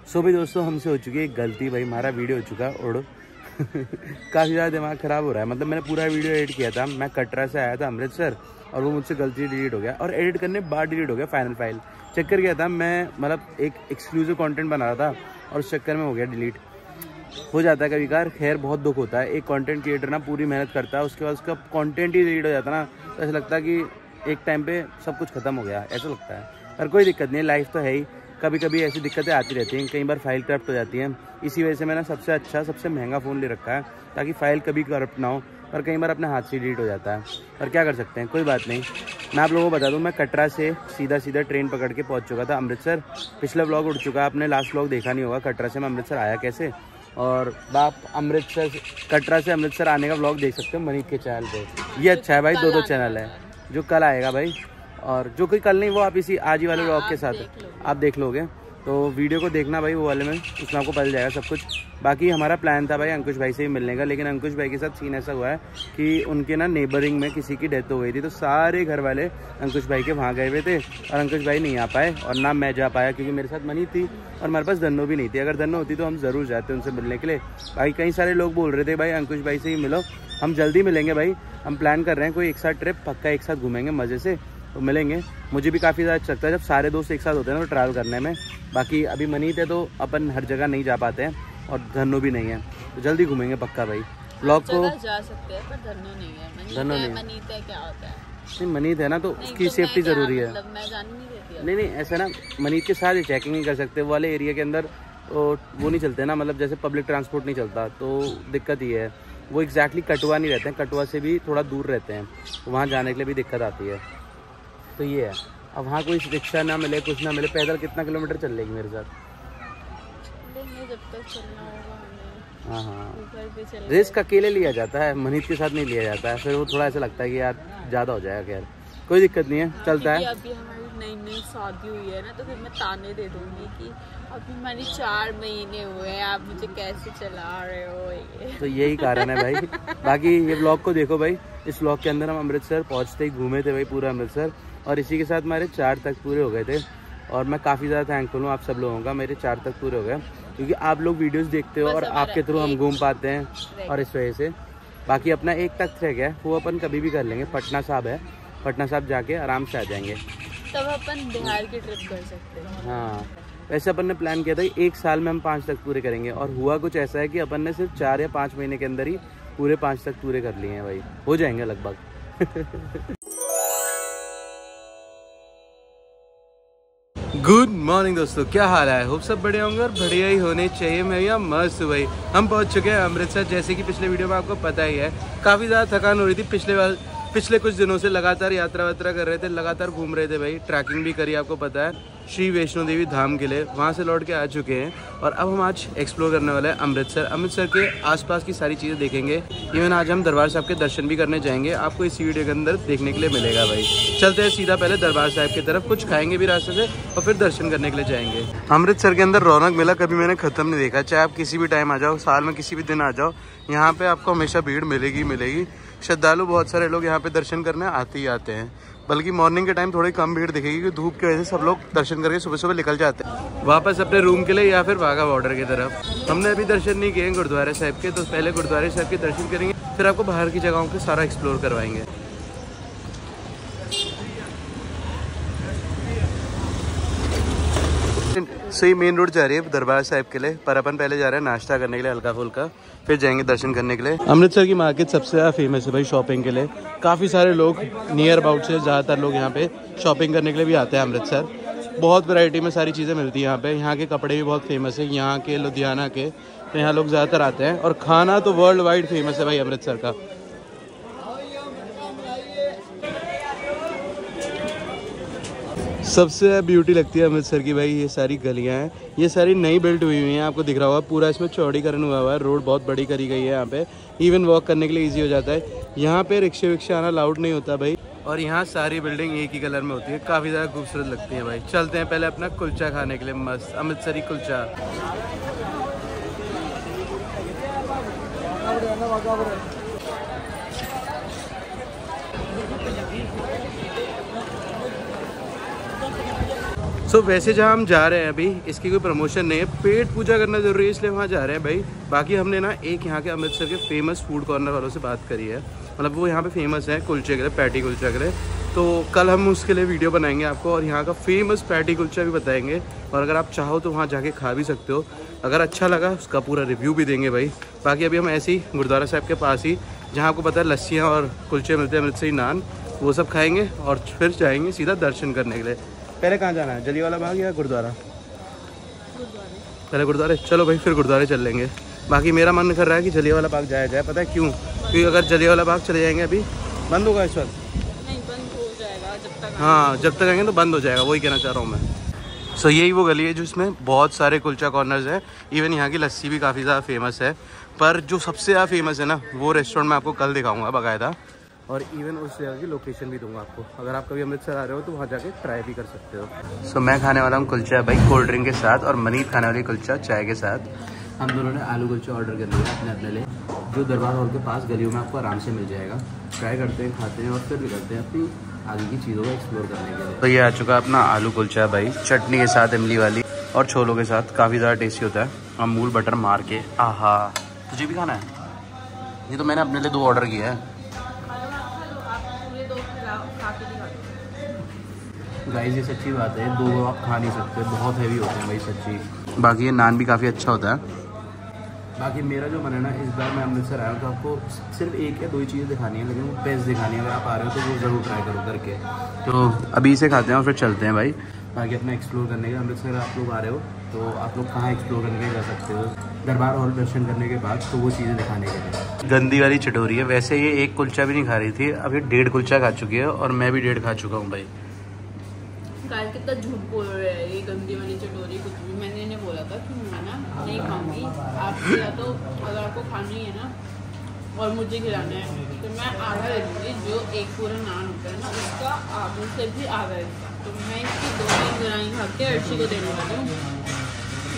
सो भी दोस्तों हमसे हो चुकी है गलती भाई, हमारा वीडियो हो चुका है उड़ काफ़ी ज़्यादा दिमाग ख़राब हो रहा है। मतलब मैंने पूरा वीडियो एडिट किया था, मैं कटरा से आया था अमृतसर और वो मुझसे गलती डिलीट हो गया और एडिट करने बाद डिलीट हो गया फाइनल फाइल। चक्कर क्या था, मैं मतलब एक एक्सक्लूसिव कंटेंट बना रहा था और उस चक्कर में हो गया डिलीट। हो जाता है कभी कभार, खैर बहुत दुख होता है। एक कंटेंट क्रिएटर ना पूरी मेहनत करता है, उसके बाद उसका कंटेंट ही डिलीट हो जाता है ना, तो ऐसा लगता है कि एक टाइम पे सब कुछ खत्म हो गया, ऐसा लगता है। पर कोई दिक्कत नहीं, लाइफ तो है ही, कभी कभी ऐसी दिक्कतें आती रहती हैं, कई बार फाइल करप्ट हो जाती हैं। इसी वजह से मैंने सबसे अच्छा सबसे महंगा फ़ोन ले रखा है ताकि फ़ाइल कभी करप्ट ना हो, पर कई बार अपने हाथ से डिलीट हो जाता है। पर क्या कर सकते हैं, कोई बात नहीं। मैं आप लोगों को बता दूं, मैं कटरा से सीधा ट्रेन पकड़ के पहुंच चुका था अमृतसर। पिछला व्लॉग उड़ चुका है, आपने लास्ट व्लॉग देखा नहीं होगा कटरा से मैं अमृतसर आया कैसे, और आप कटरा से अमृतसर आने का व्लॉग देख सकते हो मनीत के चैनल पे। ये अच्छा है भाई, 2 चैनल है, जो कल आएगा भाई, और जो कोई कल नहीं वो आप इसी आज ही वाले व्लॉग के साथ आप देख लोगे। तो वीडियो को देखना भाई वो वाले में, उसमें आपको पता जाएगा सब कुछ। बाकी हमारा प्लान था भाई अंकुश भाई से ही मिलने का, लेकिन अंकुश भाई के साथ सीन ऐसा हुआ है कि उनके ना नेबरिंग में किसी की डेथ हो गई थी, तो सारे घर वाले अंकुश भाई के वहाँ गए हुए थे और अंकुश भाई नहीं आ पाए और ना मैं जा पाया क्योंकि मेरे साथ मनी थी और हमारे पास धन्नो भी नहीं थी। अगर धन्नो होती तो हम ज़रूर जाते उनसे मिलने के लिए। भाई कई सारे लोग बोल रहे थे भाई अंकुश भाई से ही मिलो, हम जल्दी मिलेंगे भाई, हम प्लान कर रहे हैं कोई एक साथ ट्रिप पक्का एक साथ घूमेंगे मज़े से, तो मिलेंगे। मुझे भी काफ़ी ज़्यादा अच्छा लगता है जब सारे दोस्त एक साथ होते हैं ना तो ट्रैवल करने में। बाकी अभी मनीत है तो अपन हर जगह नहीं जा पाते हैं और धन्नो भी नहीं है, तो जल्दी घूमेंगे पक्का भाई। ब्लॉग को जा सकते हैं पर धन्नो नहीं है। धन्नो नहीं, मनीत है, क्या होता है? नहीं मनीत है ना तो उसकी सेफ्टी ज़रूरी है। मैं जान नहीं देती। नहीं ऐसा ना, मनीत के साथ चेकिंग नहीं कर सकते, वो वाले एरिया के अंदर वो नहीं चलते ना, मतलब जैसे पब्लिक ट्रांसपोर्ट नहीं चलता, तो दिक्कत ये है। वो एग्जैक्टली कटवा नहीं रहते हैं, कटवा से भी थोड़ा दूर रहते हैं, तो वहाँ जाने के लिए भी दिक्कत आती है। तो ये है, अब वहाँ कोई रिक्शा ना मिले कुछ ना मिले, पैदल कितना किलोमीटर चल लेगी मेरे साथ? जब तक चलना होगा हमें। हाँ रिस्क अकेले लिया जाता है, मनीत के साथ नहीं लिया जाता है, फिर वो थोड़ा ऐसा लगता है कि यार ज़्यादा हो जाएगा। खैर कोई दिक्कत नहीं है, चलता है। अभी हमारी नई शादी हुई है ना, तो फिर मैं ताने दे दूंगी कि अभी मैंने 4 महीने हुए हैं, आप मुझे कैसे चला रहे हो ये। तो यही कारण है भाई। बाकी ये व्लॉग को देखो भाई, इस व्लॉग के अंदर हम अमृतसर पहुँचते ही घूमे थे भाई पूरा अमृतसर, और इसी के साथ हमारे 4 तक पूरे हो गए थे। और मैं काफ़ी ज़्यादा थैंकफुल हूँ आप सब लोगों का, मेरे 4 तक पूरे हो गए क्योंकि आप लोग वीडियोस देखते हो और आपके थ्रू हम घूम पाते हैं, और इस वजह से। बाकी अपना 1 तक रह गया, वो अपन कभी भी कर लेंगे। पटना साहब है, पटना साहब जाके आराम से आ जाएंगे, तब अपन बिहार की ट्रिप कर सकते हैं। हाँ वैसे अपन ने प्लान किया था 1 साल में हम 5 तक पूरे करेंगे, और हुआ कुछ ऐसा है कि अपन ने सिर्फ 4 या 5 महीने के अंदर ही पूरे 5 तक पूरे कर लिए हैं भाई, हो जाएंगे लगभग। गुड मॉर्निंग दोस्तों, क्या हाल है? होप सब बढ़िया होंगे और बढ़िया ही होने चाहिए। मैं यहाँ मस्त भाई, हम पहुँच चुके हैं अमृतसर। जैसे कि पिछले वीडियो में आपको पता ही है, काफ़ी ज़्यादा थकान हो रही थी। पिछले कुछ दिनों से लगातार यात्रा वात्रा कर रहे थे, लगातार घूम रहे थे भाई, ट्रैकिंग भी करी आपको पता है श्री वैष्णो देवी धाम के लिए, वहाँ से लौट के आ चुके हैं। और अब हम आज एक्सप्लोर करने वाले हैं अमृतसर के आसपास की सारी चीज़ें देखेंगे। इवन आज हम दरबार साहब के दर्शन भी करने जाएंगे, आपको इस वीडियो के अंदर देखने के लिए मिलेगा भाई। चलते हैं सीधा पहले दरबार साहब की तरफ, कुछ खाएंगे भी रास्ते से और फिर दर्शन करने के लिए जाएंगे। अमृतसर के अंदर रौनक मेला कभी मैंने ख़त्म नहीं देखा, चाहे आप किसी भी टाइम आ जाओ, साल में किसी भी दिन आ जाओ, यहाँ पे आपको हमेशा भीड़ मिलेगी। श्रद्धालु बहुत सारे लोग यहाँ पे दर्शन करने आते ही आते हैं, बल्कि मॉर्निंग के टाइम थोड़ी कम भीड़ दिखेगी क्योंकि धूप की वजह से सब लोग दर्शन करके सुबह निकल जाते हैं वापस अपने रूम के लिए या फिर वाघा बॉर्डर की तरफ। हमने अभी दर्शन नहीं किए गुरुद्वारे साहब के, तो पहले गुरुद्वारे साहब के दर्शन करेंगे, फिर आपको बाहर की जगहों पे सारा एक्सप्लोर करवाएंगे। सही मेन रोड जा रही है दरबार साहब के लिए, पर अपन पहले जा रहे हैं नाश्ता करने के लिए हल्का फुल्का, फिर जाएंगे दर्शन करने के लिए। अमृतसर की मार्केट सबसे ज़्यादा फेमस है भाई शॉपिंग के लिए, काफ़ी सारे लोग नियर अबाउट से ज़्यादातर लोग यहाँ पे शॉपिंग करने के लिए भी आते हैं अमृतसर। बहुत वैरायटी में सारी चीज़ें मिलती हैं यहाँ पे, यहाँ के कपड़े भी बहुत फेमस है, यहाँ के लुधियाना के, तो यहाँ लोग ज़्यादातर आते हैं। और खाना तो वर्ल्ड वाइड फेमस है भाई अमृतसर का। सबसे ब्यूटी लगती है अमृतसर की भाई ये सारी गलियां हैं, ये सारी नई बिल्ट हुई हैं, आपको दिख रहा होगा पूरा इसमें चौड़ीकरण हुआ हुआ है, रोड बहुत बड़ी करी गई है यहाँ पे, इवन वॉक करने के लिए इजी हो जाता है। यहाँ पे रिक्शे विक्शे आना अलाउड नहीं होता भाई, और यहाँ सारी बिल्डिंग एक ही कलर में होती है, काफ़ी ज़्यादा खूबसूरत लगती है भाई। चलते हैं पहले अपना कुलचा खाने के लिए, मस्त अमृतसरी कुलचा। सो वैसे जहाँ हम जा रहे हैं अभी, इसकी कोई प्रमोशन नहीं है, पेट पूजा करना जरूरी है इसलिए वहाँ जा रहे हैं भाई। बाकी हमने ना एक यहाँ के अमृतसर के फेमस फूड कॉर्नर वालों से बात करी है, मतलब वो यहाँ पे फेमस है कुलचे के लिए, पैटी कुलचा के लिए। तो कल हम उसके लिए वीडियो बनाएंगे आपको और यहाँ का फेमस पैटी कुलचा भी बताएंगे, और अगर आप चाहो तो वहाँ जाके खा भी सकते हो। अगर अच्छा लगा उसका पूरा रिव्यू भी देंगे भाई। बाकी अभी हम ऐसे ही गुरुद्वारा साहब के पास ही, जहाँ आपको पता है लस्सियाँ और कुलचे मिलते हैं, अमृतसरी नान, वो सब खाएँगे और फिर जाएँगे सीधा दर्शन करने के लिए। पहले कहाँ जाना है, जलियांवाला बाग या गुरुद्वारा? पहले गुरुद्वारे, चलो भाई फिर गुरुद्वारे चल लेंगे। बाकी मेरा मन कर रहा है कि जलियांवाला बाग जाया जाए, पता है क्यों? क्योंकि अगर जलियांवाला बाग चले जाएंगे अभी बंद होगा इस वक्त, नहीं बंद हो जाएगा जब तक, हाँ जब तक आएंगे तो बंद हो जाएगा, वही कहना चाह रहा हूँ मैं। सो यही वो गली है जिसमें बहुत सारे कुलचा कॉर्नर्स हैं, इवन यहाँ की लस्सी भी काफ़ी ज़्यादा फेमस है। पर जो सबसे ज़्यादा फेमस है ना, वो रेस्टोरेंट मैं आपको कल दिखाऊंगा बाकायदा, और इवन उस जगह की लोकेशन भी दूंगा आपको। अगर आप कभी अमृतसर आ रहे हो तो वहाँ जाके ट्राई भी कर सकते हो। सो मैं खाने वाला हूँ कुलचा भाई कोल्ड ड्रिंक के साथ, और मनीत खाने वाली कुलचा चाय के साथ। हम दोनों ने आलू कुलचा ऑर्डर कर लिया अपने अपने लिए, जो दरबार हॉल के पास गलियों में आपको आराम से मिल जाएगा। ट्राई करते हैं, खाते हैं और फिर निकलते हैं अपनी आगे की चीज़ों को एक्सप्लोर करने के लिए। तो ये आ चुका अपना आलू कुलचा भाई, चटनी के साथ इमली वाली और छोलों के साथ, काफ़ी ज़्यादा टेस्टी होता है। अमूल बटर मार के, आहा। तुझे भी खाना है? ये तो मैंने अपने लिए 2 ऑर्डर किया है। गाइस ये सच्ची बात है, 2 आप खा नहीं सकते, बहुत हैवी होते हैं भाई सच्ची। बाकी ये नान भी काफ़ी अच्छा होता है। बाकी मेरा जो मन है ना, इस बार मैं अमृतसर आया हूँ तो आपको सिर्फ 1 या 2 ही चीज़ें दिखानी है, लेकिन वो बेस्ट दिखानी है। अगर आप आ रहे हो तो वो ज़रूर ट्राई करो करके। तो अभी इसे खाते हैं और फिर चलते हैं भाई आगे अपना एक्सप्लोर करने का। अमृतसर आप लोग आ रहे हो तो आप लोग कहाँ एक्सप्लोर करने के जा सकते हो, दरबार हॉल दर्शन करने के बाद, तो वो चीज़ें दिखाने के लिए। गंदी वाली चटोरी है, वैसे ये 1 कुलचा भी नहीं खा रही थी, अभी 1.5 कुलचा खा चुकी है और मैं भी 1.5 खा चुका हूँ भाई। गाइस कितना झूठ बोल रहे हैं, ये गंदी वाली चटोरी कुछ भी मैंने इन्हें बोला था कि मैं ना नहीं खाऊंगी। आप या तो अगर आपको खानी है ना और मुझे खिलाना है तो मैं आधा दे दूँगी, जो 1 पूरा नान होता है ना उसका आधे से भी आधा हिस्सा, तो मैं इसकी 2-3 ग्रानी खा के अर्शी को देने वाली हूँ।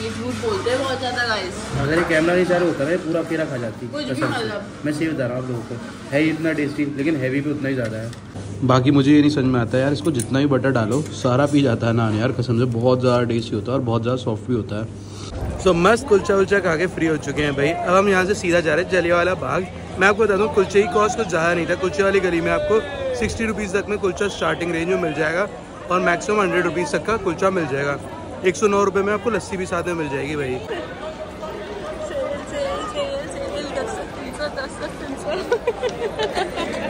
ये झूठ बोलते हैं बहुत ज़्यादा गाइस। अगर ये कैमरा नहीं चालू होता है पूरा फेरा खा जाती, कुछ भी मतलब। मैं सही बता रहा हूँ आप लोगों को, है इतना टेस्टी, लेकिन हैवी भी उतना ही ज़्यादा है। बाकी मुझे ये नहीं समझ में आता है यार, इसको जितना भी बटर डालो सारा पी जाता है नान यार, कसम से बहुत ज़्यादा टेस्टी होता है और बहुत ज़्यादा सॉफ्ट भी होता है। सो मस्त कुलचा वुलचा खा के फ्री हो चुके हैं भाई। अब हम यहाँ से सीधा जा रहे हैं जलियांवाला बाग। मैं आपको बता दूँ कुलचे की कॉस्ट कुछ ज़्यादा नहीं था। कुलचे वाली गली में आपको 60 रुपीज़ तक में कुलचा स्टार्टिंग रेंज में मिल जाएगा और मैक्सिमम 100 रुपीज़ तक का कुलचा मिल जाएगा। 109 रुपये में आपको लस्सी भी साथ में मिल जाएगी भाई।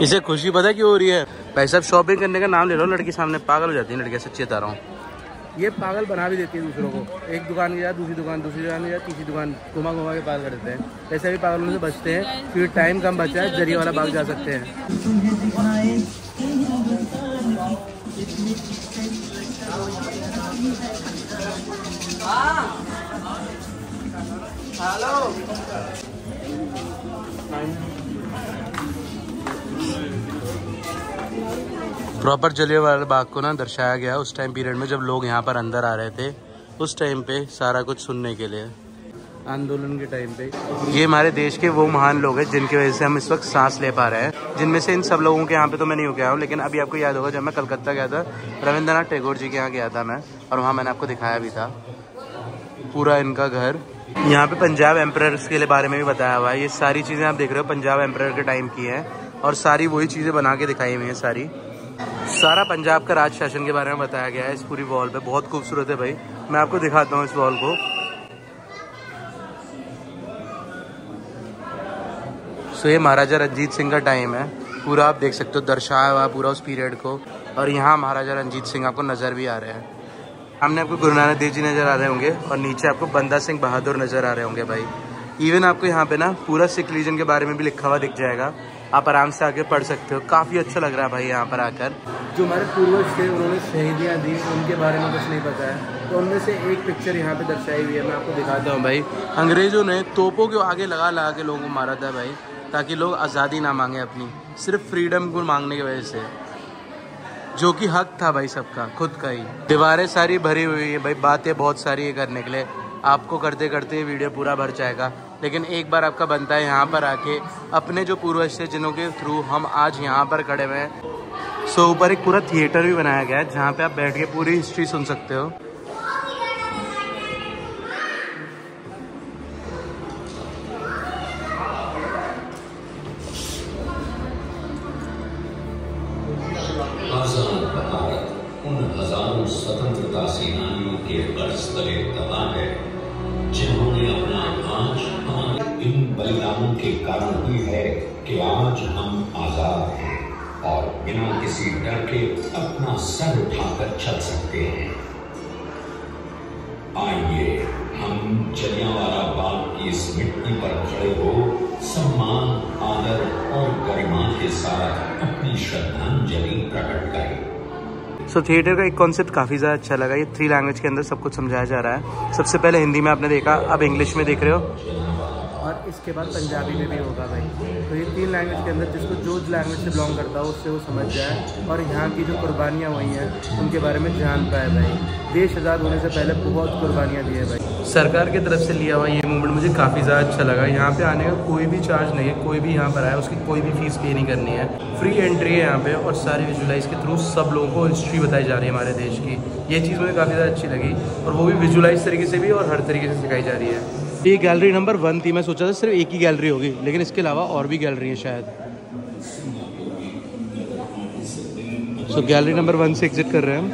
इसे खुशी पता है क्यों हो रही है भाई साहब? शॉपिंग करने का नाम ले लो, लड़की सामने पागल हो जाती है लड़कियाँ, सच्ची बता रहा हूँ। ये पागल बना भी देती है दूसरों को, एक दुकान के बाद दूसरी दुकान, दूसरी दुकान के बाद तीसरी दुकान, घुमा घुमा के पागल कर देते हैं। ऐसे भी पागल होने से बचते हैं, फिर टाइम कम बचा है, जलियांवाला बाग जा सकते हैं। प्रॉपर जलियांवाला बाग को ना दर्शाया गया उस टाइम पीरियड में जब लोग यहाँ पर अंदर आ रहे थे, उस टाइम पे सारा कुछ सुनने के लिए, आंदोलन के टाइम पे। ये हमारे देश के वो महान लोग हैं जिनकी वजह से हम इस वक्त सांस ले पा रहे हैं, जिनमें से इन सब लोगों के यहाँ पे तो मैं नहीं हो गया हूँ, लेकिन अभी आपको याद होगा जब मैं कलकत्ता गया था, रविंद्रनाथ टैगोर जी के यहाँ गया था मैं, और वहाँ मैंने आपको दिखाया भी था पूरा इनका घर। यहाँ पे पंजाब एम्परर्स के बारे में भी बताया हुआ है। ये सारी चीज़ें आप देख रहे हो पंजाब एम्परर के टाइम की हैं, और सारी वही चीज़ें बना के दिखाई हुई हैं। सारा पंजाब का राज शासन के बारे में बताया गया है इस पूरी वॉल पे। बहुत खूबसूरत है भाई, मैं आपको दिखाता हूँ इस वॉल को। सो ये महाराजा रंजीत सिंह का टाइम है, पूरा आप देख सकते हो दर्शाया हुआ पूरा उस पीरियड को, और यहाँ महाराजा रंजीत सिंह आपको नज़र भी आ रहे हैं। सामने आपको गुरु नानक देव जी नज़र आ रहे होंगे और नीचे आपको बंदा सिंह बहादुर नज़र आ रहे होंगे भाई। इवन आपको यहाँ पे ना पूरा सिख रीजन के बारे में भी लिखा हुआ दिख जाएगा, आप आराम से आके पढ़ सकते हो। काफ़ी अच्छा लग रहा है भाई यहाँ पर आकर। जो हमारे पूर्वज थे उन्होंने शहीदियाँ दी, उनके बारे में कुछ नहीं पता है, तो उनमें से एक पिक्चर यहाँ पे दर्शाई हुई है, मैं आपको दिखाता हूँ भाई। अंग्रेज़ों ने तोपों के आगे लगा लगा के लोगों को मारा था भाई, ताकि लोग आज़ादी ना मांगे अपनी, सिर्फ फ्रीडम को मांगने की वजह से, जो कि हक था भाई सबका, खुद का ही। दीवारें सारी भरी हुई है भाई, बातें बहुत सारी है करने के लिए, आपको करते करते ये वीडियो पूरा भर जाएगा, लेकिन एक बार आपका बनता है यहाँ पर आके अपने जो पूर्वज थे जिन्हों के थ्रू हम आज यहाँ पर खड़े हुए हैं। सो ऊपर एक पूरा थिएटर भी बनाया गया है जहाँ पे आप बैठ के पूरी हिस्ट्री सुन सकते हो। कारण ही है कि आज हम आजाद हैं और बिना किसी डर के अपना सर उठाकर चल सकते हैं। आइए हम जलियांवाला बाग की इस मिट्टी पर खड़े हो सम्मान, आदर और गरिमा के साथ अपनी श्रद्धांजलि प्रकट करें। सो थिएटर का एक कॉन्सेप्ट काफ़ी ज़्यादा अच्छा लगा। ये 3 लैंग्वेज के अंदर सब कुछ समझाया जा रहा है। सबसे पहले हिंदी में आपने देखा, अब इंग्लिश में देख रहे हो और इसके बाद पंजाबी में भी होगा भाई। तो ये 3 लैंग्वेज के अंदर जिसको जो लैंग्वेज से बिलोंग करता है उससे वो समझ जाए और यहाँ की जो कुर्बानियाँ हुई हैं उनके बारे में जान पाए भाई। देश आज़ाद होने से पहले बहुत कुर्बानियाँ दी है भाई। सरकार की तरफ से लिया हुआ ये मूवमेंट मुझे काफ़ी ज़्यादा अच्छा लगा। यहाँ पे आने का कोई भी चार्ज नहीं है, कोई भी यहाँ पर आए उसकी कोई भी फीस पे नहीं करनी है, फ्री एंट्री है यहाँ पे और सारी विजुलाइज के थ्रू सब लोगों को हिस्ट्री बताई जा रही है हमारे देश की। ये चीज़ मुझे काफ़ी ज़्यादा अच्छी लगी और वो भी विजुलाइज तरीके से भी और हर तरीके से सिखाई जा रही है। ये गैलरी नंबर 1 थी। मैं सोचा था सिर्फ एक ही गैलरी होगी, लेकिन इसके अलावा और भी गैलरी है शायद। सो गैलरी नंबर 1 से एग्जिट कर रहे हैं हम।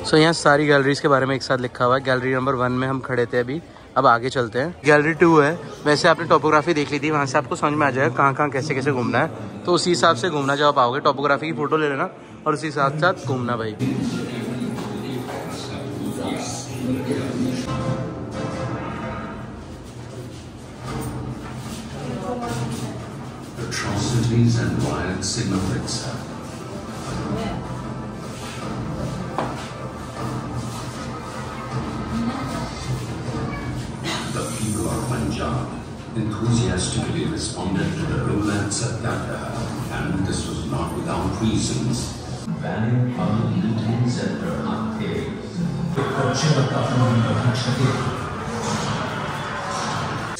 सो यहाँ सारी गैलरीज के बारे में एक साथ लिखा हुआ है। गैलरी नंबर 1 में हम खड़े थे अभी, अब आगे चलते हैं। गैलरी 2 है। वैसे आपने टोपोग्राफी देख ली थी, वहाँ से आपको समझ में आ जाएगा कहाँ कहाँ कैसे कैसे घूमना है, तो उसी हिसाब से घूमना जब आप आओगे। टोपोग्राफी की फ़ोटो ले लेना और उसी साथ साथ घूमना भाई। Atrocities and violence in Amritsar. The people of Punjab enthusiastically responded to the Romance Satyagraha, and this was not without reasons. Valiant paramilitaries and their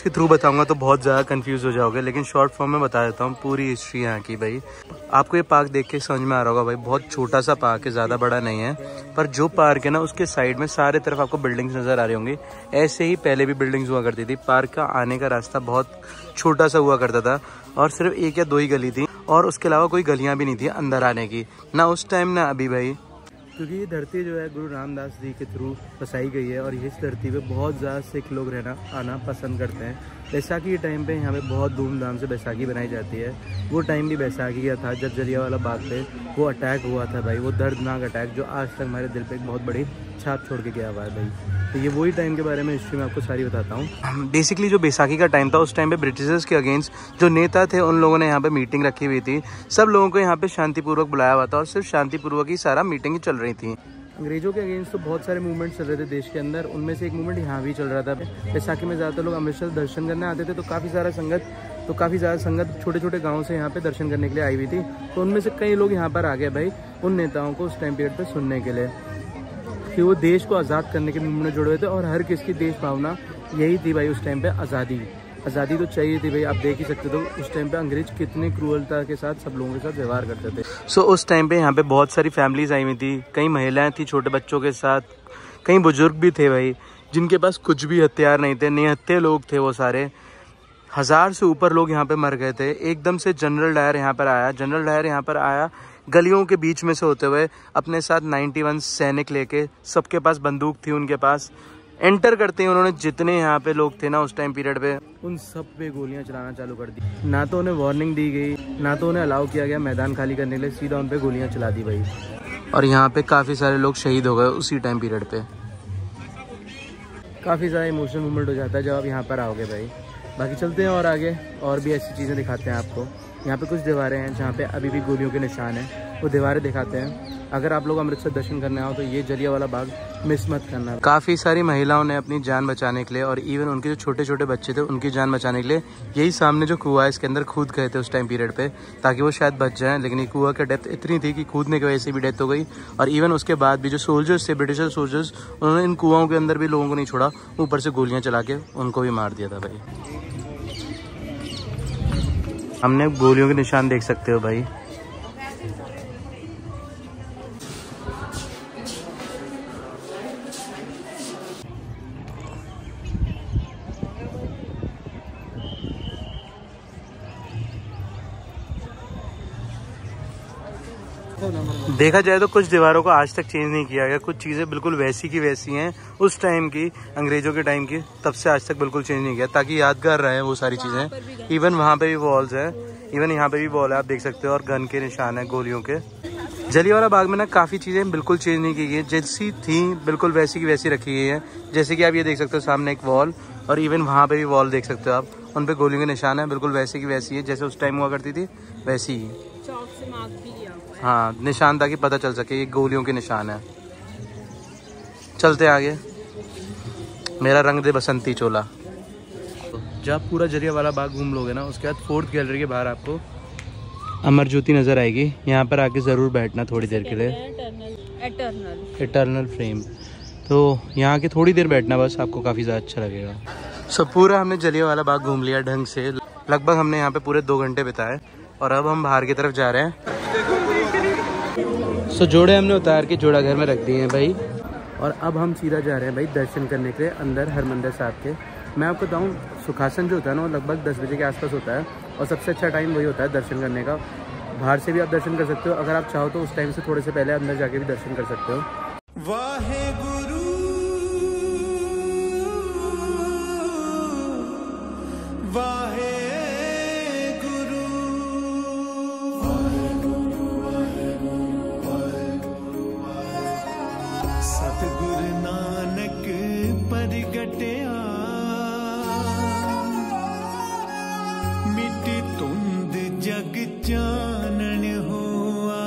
के थ्रू बताऊंगा तो बहुत ज़्यादा कंफ्यूज हो जाओगे, लेकिन शॉर्ट फॉर्म में बता देता हूँ पूरी हिस्ट्री यहाँ की भाई। आपको ये पार्क देख के समझ में आ रहा होगा भाई, बहुत छोटा सा पार्क है, ज़्यादा बड़ा नहीं है। पर जो पार्क है ना उसके साइड में सारे तरफ आपको बिल्डिंग्स नज़र आ रही होंगी। ऐसे ही पहले भी बिल्डिंग्स हुआ करती थी। पार्क का आने का रास्ता बहुत छोटा सा हुआ करता था और सिर्फ 1 या 2 ही गली थी और उसके अलावा कोई गलियाँ भी नहीं थी अंदर आने की, ना उस टाइम ना अभी भाई। क्योंकि ये धरती जो है गुरु रामदास जी के थ्रू बसाई गई है और इस धरती पे बहुत ज़्यादा सिख लोग रहना आना पसंद करते हैं। बैसाखी के टाइम पे यहाँ पे बहुत धूमधाम से बैसाखी बनाई जाती है। वो टाइम भी बैसाखी का था जब जलियांवाला बाग पे वो अटैक हुआ था भाई, वो दर्दनाक अटैक जो आज तक हमारे दिल पे एक बहुत बड़ी छाप छोड़ के गया हुआ है भाई। तो ये वही टाइम के बारे में हिस्ट्री में आपको सारी बताता हूँ। बेसिकली जो बैसाखी का टाइम था उस टाइम पे ब्रिटिशर्स के अगेंस्ट जो नेता थे उन लोगों ने यहाँ पे मीटिंग रखी हुई थी। सब लोगों को यहाँ पे शांतिपूर्वक बुलाया हुआ था और सिर्फ शांतिपूर्वक ही सारा मीटिंग चल रही थी। अंग्रेजों के अगेंस्ट तो बहुत सारे मूवमेंट चल रहे थे देश के अंदर, उनमें से एक मूवमेंट यहाँ भी चल रहा था। बैसाखी में ज़्यादातर लोग अमृतसर दर्शन करने आते थे, तो काफ़ी ज़्यादा संगत छोटे छोटे गाँव से यहाँ पे दर्शन करने के लिए आई हुई थी। तो उनमें से कई लोग यहाँ पर आ गए भाई उन नेताओं को उस टाइम पीरियड पर सुनने के लिए कि वो देश को आज़ाद करने के मूवमेंट में जुड़े हुए थे और हर किसकी देश भावना यही थी भाई उस टाइम पे, आज़ादी तो चाहिए थी भाई। आप देख ही सकते थे उस टाइम पे अंग्रेज कितने क्रूरता के साथ सब लोगों के साथ व्यवहार करते थे। सो उस टाइम पे यहाँ पे बहुत सारी फैमिलीज आई हुई थी, कई महिलाएं थी छोटे बच्चों के साथ, कई बुजुर्ग भी थे भाई जिनके पास कुछ भी हथियार नहीं थे, निहत्थे लोग थे वो सारे। 1000 से ऊपर लोग यहाँ पे मर गए थे। एकदम से जनरल डायर यहाँ पर आया गलियों के बीच में से होते हुए अपने साथ 91 सैनिक लेके, सबके पास बंदूक थी उनके पास। एंटर करते ही उन्होंने जितने यहाँ पे लोग थे ना उस टाइम पीरियड पे उन सब पे गोलियां चलाना चालू कर दी। ना तो उन्हें वार्निंग दी गई, ना तो उन्हें अलाउ किया गया मैदान खाली करने के लिए, सीधा उन पे गोलियां चला दी भाई। और यहाँ पे काफ़ी सारे लोग शहीद हो गए उसी टाइम पीरियड पे। काफ़ी ज़्यादा इमोशनल मूवमेंट हो जाता है जब आप यहाँ पर आओगे भाई। बाकी चलते हैं और आगे और भी ऐसी चीज़ें दिखाते हैं आपको। यहाँ पे कुछ दीवारें हैं जहाँ पे अभी भी गोलियों के निशान हैं, वो दीवारें दिखाते हैं। अगर आप लोग अमृतसर दर्शन करने आओ तो ये जलियांवाला बाग मिस मत करना। काफ़ी सारी महिलाओं ने अपनी जान बचाने के लिए और इवन उनके जो छोटे छोटे बच्चे थे उनकी जान बचाने के लिए यही सामने जो कुआं है इसके अंदर कूद गए थे उस टाइम पीरियड पे, ताकि वो शायद बच जाएं। लेकिन ये कुआं की डेप्थ इतनी थी कि कूदने की वजह से भी डेथ हो गई। और इवन उसके बाद भी जो सोल्जर्स थे, ब्रिटिश सोल्जर्स, उन्होंने इन कुआओं के अंदर भी लोगों को नहीं छोड़ा, ऊपर से गोलियाँ चला के उनको भी मार दिया था भाई। हमने गोलियों के निशान देख सकते हो भाई। देखा जाए तो कुछ दीवारों को आज तक चेंज नहीं किया गया, कुछ चीज़ें बिल्कुल वैसी की वैसी हैं उस टाइम की, अंग्रेजों के टाइम की, तब से आज तक बिल्कुल चेंज नहीं किया, ताकि यादगार रहे वो सारी चीज़ें। इवन वहाँ पे भी वॉल्स हैं, इवन यहाँ पे भी वॉल है, आप देख सकते हो, और गन के निशान है, गोलियों के। जलियांवाला बाग में ना काफ़ी चीज़ें बिल्कुल चेंज नहीं की गई, जैसी थी बिल्कुल वैसी की वैसी रखी गई है। जैसे कि आप ये देख सकते हो सामने एक वॉल, और इवन वहाँ पे भी वॉल देख सकते हो आप, उन पे गोलियों के निशान है, बिल्कुल वैसी की वैसी है, जैसे उस टाइम हुआ करती थी वैसी ही। चौक से मार्क भी किया हुआ है। हाँ, निशान ताकि पता चल सके ये गोलियों के निशान है। चलते आगे। मेरा रंग दे बसंती चोला। जब आप पूरा जलियांवाला बाग घूम लोगे ना, उसके बाद 4th गैलरी के बाहर आपको अमर ज्योति नज़र आएगी। यहाँ पर आके ज़रूर बैठना थोड़ी देर के लिए। एटर्नल फ्रेम, तो यहाँ के थोड़ी देर बैठना बस, आपको काफ़ी ज़्यादा अच्छा लगेगा। सो पूरा हमने जलियांवाला बाग घूम लिया ढंग से, लगभग हमने यहाँ पे पूरे 2 घंटे बिताए, और अब हम बाहर की तरफ जा रहे हैं। सो जोड़े हमने उतार के जोड़ा घर में रख दिए हैं भाई, और अब हम सीधा जा रहे हैं भाई दर्शन करने के लिए अंदर हरमंदिर साहब के। मैं आपको बताऊँ, सुखासन जो होता है ना, वो लगभग 10 बजे के आसपास होता है, और सबसे अच्छा टाइम वही होता है दर्शन करने का। बाहर से भी आप दर्शन कर सकते हो, अगर आप चाहो तो उस टाइम से थोड़े से पहले अंदर जाके भी दर्शन कर सकते हो। वाहेगुरु वाहेगुरु सतगुरु नानक परगटिया मिट्टी तुंद जग जानन हुआ।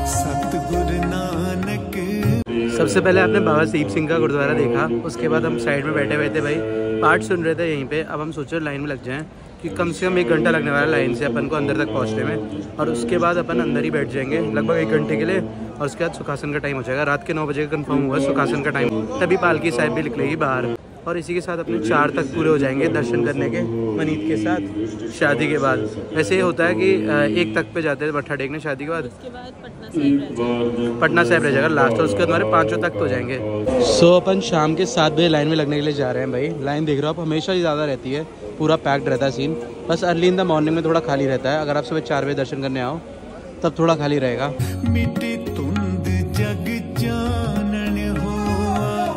सतगुरु नानक। सबसे पहले आपने बाबा सीप सिंह का गुरुद्वारा देखा, उसके बाद हम साइड में बैठे हुए थे भाई, पाठ सुन रहे थे यहीं पे। अब हम सोचे लाइन में लग जाएं, कि कम से कम 1 घंटा लगने वाला लाइन से अपन को अंदर तक पहुंचने में, और उसके बाद अपन अंदर ही बैठ जाएंगे लगभग 1 घंटे के लिए, और उसके बाद सुखासन का टाइम हो जाएगा। रात के 9 बजे कंफर्म हुआ सुखासन का टाइम, तभी पालकी साहिब भी निकलेगी बाहर, और इसी के साथ अपने 4 तक पूरे हो जाएंगे दर्शन करने के मनीत के साथ शादी के बाद। वैसे ये होता है कि 1 तक पे जाते हैं मत्था टेकने शादी के बाद, पटना साहिब रह जाएगा लास्ट, और उसके बाद हमारे 5 तक हो जाएंगे। सो अपन शाम के 7 बजे लाइन में लगने के लिए जा रहे हैं भाई। लाइन देख रहे हो आप, हमेशा ही ज़्यादा रहती है, पूरा पैक्ड रहता है सीन। बस अर्ली इन द मॉर्निंग में थोड़ा खाली रहता है, अगर आप सुबह 4 बजे दर्शन करने आओ तब थोड़ा खाली रहेगा। मिट्टी तुंद जग जानन हुआ,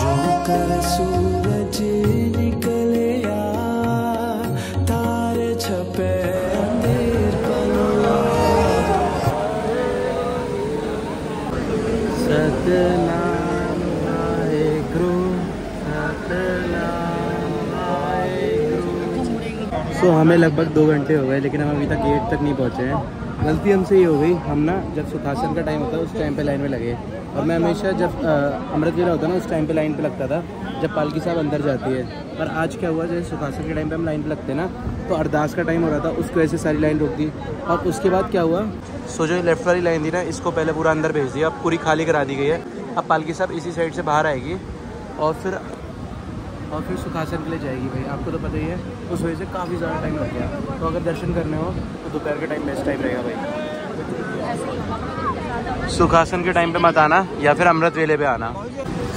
जो कर सूरज निकले या तारे छपे अंधेर कलोया। सतनाम वाहेगुरु सतनाम वाहेगुरु। सो हमें लगभग 2 घंटे हो गए, लेकिन हम अभी तक गेट तक नहीं पहुँचे हैं। गलती हमसे ये हो गई, हम ना जब सुखासन का टाइम होता है उस टाइम पे लाइन में लगे, और मैं हमेशा जब अमृत वेला होता है ना उस टाइम पे लाइन पे लगता था, जब पालकी साहब अंदर जाती है। पर आज क्या हुआ, जैसे सुखासन के टाइम पे हम लाइन पे लगते हैं ना, तो अरदास का टाइम हो रहा था, उसकी वजह से सारी लाइन रोक दी। और उसके बाद क्या हुआ, सो जो लेफ्ट वाली लाइन थी ना, इसको पहले पूरा अंदर भेज दिया, अब पूरी खाली करा दी गई है। अब पालकी साहब इसी साइड से बाहर आएगी, और फिर सुखासन के लिए जाएगी भाई। आपको तो पता ही है, उस वजह से काफ़ी ज़्यादा टाइम लग गया। तो अगर दर्शन करने हो तो दोपहर के टाइम बेस्ट टाइम रहेगा भाई। सुखासन के टाइम पे मत आना, या फिर अमृत वेले पे आना।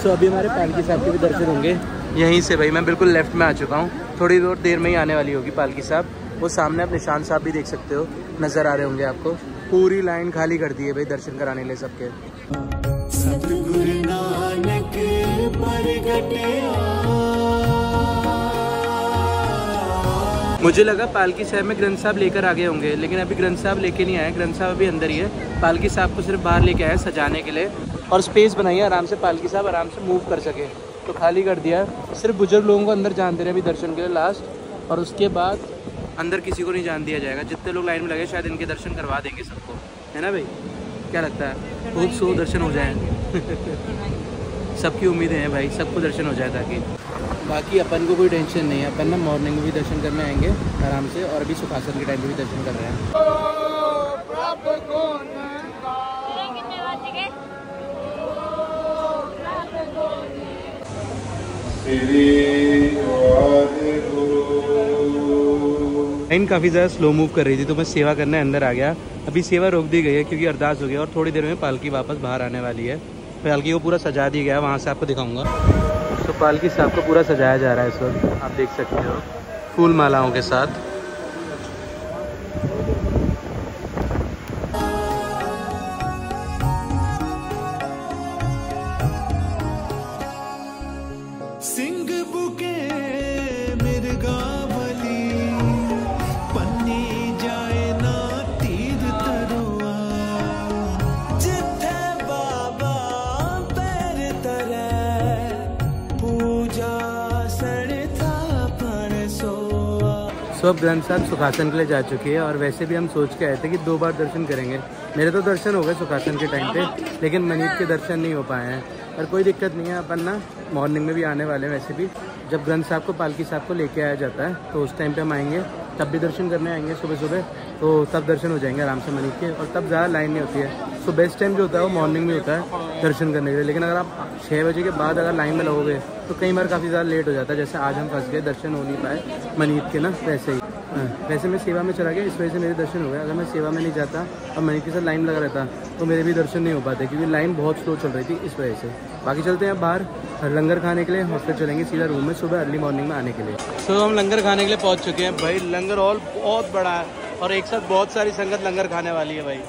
सो अभी हमारे पालकी साहब के भी दर्शन होंगे यहीं से भाई। मैं बिल्कुल लेफ्ट में आ चुका हूँ, थोड़ी देर में ही आने वाली होगी पालकी साहब। वो सामने आप निशान साहब भी देख सकते हो, नज़र आ रहे होंगे आपको। पूरी लाइन खाली कर दी है भाई दर्शन कराने के लिए सबके। सतगुरु नानक मुझे लगा पालकी साहब में ग्रंथ साहब लेकर आ गए होंगे, लेकिन अभी ग्रंथ साहब लेके नहीं आए। ग्रंथ साहब अभी अंदर ही है। पालकी साहब को सिर्फ बाहर लेके आए सजाने के लिए, और स्पेस बनाई है आराम से, पालकी साहब आराम से मूव कर सके, तो खाली कर दिया। सिर्फ बुजुर्ग लोगों को अंदर जान दे रहे हैं अभी दर्शन के लिए लास्ट, और उसके बाद अंदर किसी को नहीं जान दिया जाएगा। जितने लोग लाइन में लगे शायद इनके दर्शन करवा देंगे सबको, है ना भाई? क्या लगता है? खूब सो दर्शन हो जाए। सबकी उम्मीदें हैं भाई, सबको दर्शन हो जाए ताकि। बाकी अपन को कोई टेंशन नहीं है, अपन ना मॉर्निंग में भी दर्शन करने आएंगे आराम से, और अभी सुखासन के टाइम पे भी दर्शन कर रहे हैं। लाइन काफ़ी ज़्यादा स्लो मूव कर रही थी, तो मैं सेवा करने अंदर आ गया। अभी सेवा रोक दी गई है क्योंकि अरदास हो गया, और थोड़ी देर में पालकी वापस बाहर आने वाली है। पालकी को पूरा सजा दिया गया है, वहाँ से आपको दिखाऊंगा। तो पालकी साहब को पूरा सजाया जा रहा है इस वक्त, आप देख सकते हो फूल मालाओं के साथ। सो अब ग्रंथ साहब सुखासन के लिए जा चुकी है और वैसे भी हम सोच के आए थे कि 2 बार दर्शन करेंगे। मेरे तो दर्शन हो गए सुखासन के टाइम पे, लेकिन मनीत के दर्शन नहीं हो पाए हैं। पर कोई दिक्कत नहीं है, अपन ना मॉर्निंग में भी आने वाले हैं। वैसे भी जब ग्रंथ साहब को पालकी साहब को लेके आया जाता है तो उस टाइम पे हम आएंगे, तब भी दर्शन करने आएंगे सुबह सुबह, तो तब दर्शन हो जाएंगे आराम से मनीत के, और तब ज़्यादा लाइन नहीं होती है। सो बेस्ट टाइम जो होता है वो मॉर्निंग में होता है दर्शन करने के लिए। लेकिन अगर आप 6 बजे के बाद अगर लाइन में लगोगे तो कई बार काफ़ी ज़्यादा लेट हो जाता है। जैसे आज हम फंस गए, दर्शन हो नहीं पाए मनीत के ना, वैसे ही। वैसे मैं सेवा में चला गया, इस वजह से मेरे दर्शन हो गए। अगर मैं सेवा में नहीं जाता और मनीत के साथ लाइन लगा रहता तो मेरे भी दर्शन नहीं हो पाते, क्योंकि लाइन बहुत स्लो चल रही थी इस वजह से। बाकी चलते हैं बाहर लंगर खाने के लिए, और फिर चलेंगे सीधा रूम में सुबह अर्ली मॉर्निंग में आने के लिए। तो हम लंगर खाने के लिए पहुंच चुके हैं भाई। लंगर हॉल बहुत बड़ा है और एक साथ बहुत सारी संगत लंगर खाने वाली है भाई।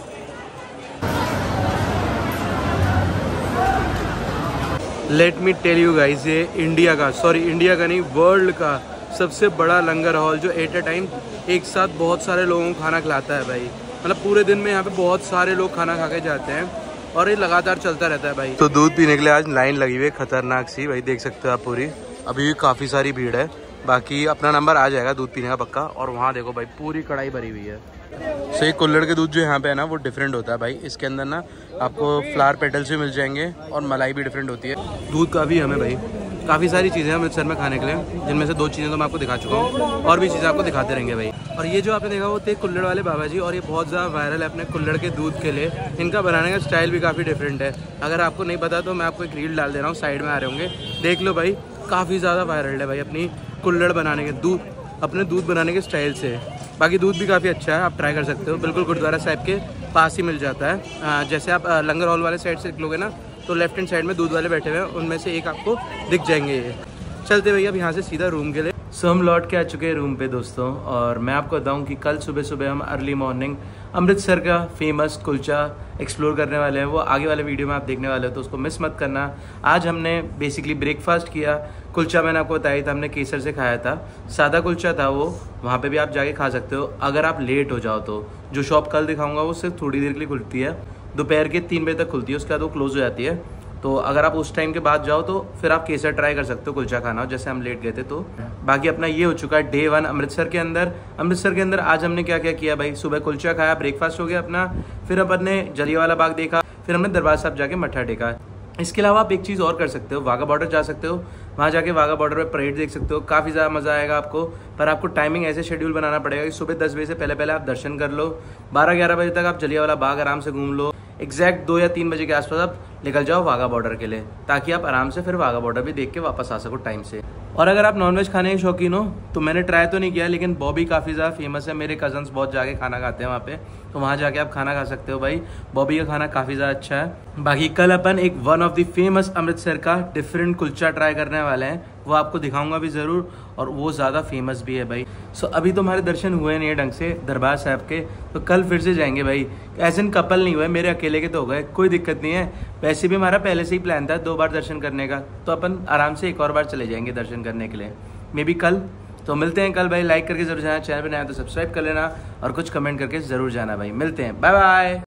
Let me tell you guys, ये इंडिया का नहीं, वर्ल्ड का सबसे बड़ा लंगर हॉल जो एट ए टाइम एक साथ बहुत सारे लोगों को खाना खिलाता है भाई। मतलब पूरे दिन में यहाँ पे बहुत सारे लोग खाना खा के जाते हैं और ये लगातार चलता रहता है भाई। तो दूध पीने के लिए आज लाइन लगी हुई है खतरनाक सी भाई, देख सकते हो आप पूरी। अभी भी काफ़ी सारी भीड़ है, बाकी अपना नंबर आ जाएगा दूध पीने का पक्का। और वहाँ देखो भाई पूरी कढ़ाई भरी हुई है। सो ये कुल्हड़ के दूध जो यहाँ पे है ना वो डिफरेंट होता है भाई। इसके अंदर ना आपको फ्लावर पेटल्स भी मिल जाएंगे और मलाई भी डिफरेंट होती है। दूध काफ़ी हमें भाई काफ़ी सारी चीज़ें हैं अमृतसर में खाने के लिए, जिनमें से 2 चीज़ें तो मैं आपको दिखा चुका हूँ, और भी चीज़ें आपको दिखाते रहेंगे भाई। और ये जो आपने देखा वो थे कुल्हड़ वाले बाबा जी, और ये बहुत ज़्यादा वायरल है अपने कुल्हड़ के दूध के लिए। इनका बनाने का स्टाइल भी काफ़ी डिफरेंट है। अगर आपको नहीं पता तो मैं आपको एक रील डाल दे रहा हूँ, साइड में आ रहे होंगे, देख लो भाई। काफ़ी ज़्यादा वायरल है भाई अपनी कुल्हड़ बनाने के अपने दूध बनाने के स्टाइल से। बाकी दूध भी काफ़ी अच्छा है, आप ट्राई कर सकते हो। बिल्कुल गुरुद्वारा साहिब के पास ही मिल जाता है। जैसे आप लंगर हॉल वाले साइड से निकलोगे ना तो लेफ्ट हैंड साइड में दूध वाले बैठे हुए हैं, उनमें से एक आपको दिख जाएंगे। ये चलते भैया अब यहाँ से सीधा रूम के लिए। सो हम लौट के आ चुके हैं रूम पे दोस्तों, और मैं आपको बताऊं कि कल सुबह सुबह हम अर्ली मॉर्निंग अमृतसर का फेमस कुलचा एक्सप्लोर करने वाले हैं। वो आगे वाले वीडियो में आप देखने वाले हो, तो उसको मिस मत करना। आज हमने बेसिकली ब्रेकफास्ट किया। कुलचा मैंने आपको बताया था, हमने केसर से खाया था, सादा कुलचा था वो। वहाँ पे भी आप जाके खा सकते हो अगर आप लेट हो जाओ तो। जो शॉप कल दिखाऊंगा वो सिर्फ थोड़ी देर के लिए खुलती है, दोपहर के 3 बजे तक खुलती है, उसके बाद वो क्लोज हो जाती है। तो अगर आप उस टाइम के बाद जाओ तो फिर आप केसर ट्राई कर सकते हो कुलचा खाना हो, जैसे हम लेट गए थे। तो बाकी अपना ये हो चुका है डे 1 अमृतसर के अंदर आज हमने क्या क्या किया भाई। सुबह कुलचा खाया, ब्रेकफास्ट हो गया अपना, फिर अपन ने जलियांवाला बाग देखा, फिर हमने दरबार साहब जाके मत्था टेका। इसके अलावा आप एक चीज़ और कर सकते हो, वाघा बॉर्डर जा सकते हो। वहाँ जाके वाघा बॉर्डर पे परेड देख सकते हो, काफ़ी ज़्यादा मज़ा आएगा आपको। पर आपको टाइमिंग ऐसे शेड्यूल बनाना पड़ेगा कि सुबह 10 बजे से पहले आप दर्शन कर लो, 12-11 बजे तक आप जलियांवाला बाग आराम से घूम लो, एग्जैक्ट 2 या 3 बजे के आसपास आप निकल जाओ वाघा बॉर्डर के लिए, ताकि आप आराम से फिर वाघा बॉर्डर भी देख के वापस आ सको टाइम से। और अगर आप नॉनवेज खाने के शौकीन हो तो मैंने ट्राई तो नहीं किया, लेकिन बॉबी काफ़ी ज़्यादा फेमस है, मेरे कजन्स बहुत जाके खाना खाते हैं वहाँ पे, तो वहाँ जाके आप खाना खा सकते हो भाई। बॉबी का खाना काफ़ी ज़्यादा अच्छा है। बाकी कल अपन एक one of the famous Amritsar का डिफरेंट कुलचा ट्राई करने वाले हैं, वो आपको दिखाऊंगा भी ज़रूर, और वो ज़्यादा फेमस भी है भाई। सो अभी तो हमारे दर्शन हुए नहीं है ढंग से दरबार साहब के, तो कल फिर से जाएंगे भाई। ऐसे कपल नहीं हुए, मेरे अकेले के तो हो गए, कोई दिक्कत नहीं है। वैसे भी हमारा पहले से ही प्लान था 2 बार दर्शन करने का, तो अपन आराम से एक और बार चले जाएंगे दर्शन करने के लिए, मे बी कल। तो मिलते हैं कल भाई। लाइक करके जरूर जाना, चैनल पर नया तो सब्सक्राइब कर लेना, और कुछ कमेंट करके ज़रूर जाना भाई। मिलते हैं, बाय बाय।